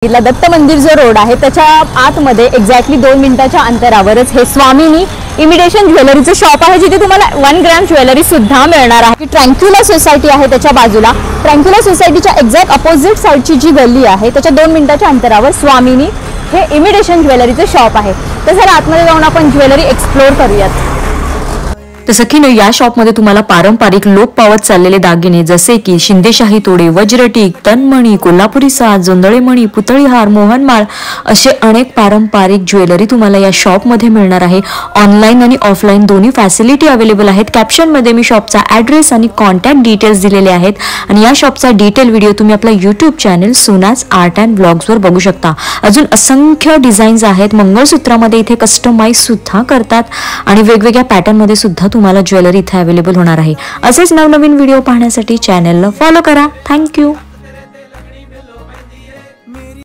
दत्त मंदिर जो रोड आहे त्याच्या आतमध्ये एक्झॅक्टली 2 मिनिटाच्या अंतरावरच हे स्वामिनी इमिटेशन ज्वेलरीचं शॉप आहे, जिथे तुम्हाला 1 ग्रॅम ज्वेलरी सुद्धा मिळणार आहे। ट्रँक्युला सोसायटी आहे त्याच्या बाजूला, ट्रँक्युला सोसायटीच्या एक्झॅक्ट अपोजिट साइडची जी गल्ली आहे त्याच्या 2 मिनिटाच्या अंतरावर स्वामिनी हे इमिटेशन ज्वेलरीचं शॉप आहे। तर जरा आतमध्ये जाऊन आपण ज्वेलरी एक्सप्लोर करूयात। तर सखीनो, या शॉपमध्ये तुम्हाला पारंपरिक लोप पावत चाललेले दागिने जसे की शिंदेशाही तोडे, वज्रटीक, तनमणी, कोल्हापुरी साज, जोंधळेमणी, पुतळी हार, मोहनमाळ असे अनेक पारंपरिक ज्वेलरी तुम्हाला या शॉपमध्ये मिळणार आहे। ऑनलाईन आणि ऑफलाईन दोन्ही फॅसिलिटी अवेलेबल आहेत। कॅप्शनमध्ये मी शॉपचा ॲड्रेस आणि कॉन्टॅक्ट डिटेल्स दिलेले आहेत आणि या शॉपचा डिटेल व्हिडिओ तुम्ही आपला यूट्यूब चॅनल सोनाज आर्ट अँड ब्लॉग्सवर बघू शकता। अजून असंख्य डिझाईन्स आहेत। मंगळसूत्रामध्ये इथे कस्टमाइज सुद्धा करतात आणि वेगवेगळ्या पॅटर्नमध्ये सुद्धा तुम्हाला ज्वेलरी इथे अवेलेबल होणार आहे। असेच नवनवीन व्हिडिओ पाहण्यासाठी चॅनलला फॉलो करा। थँक्यू।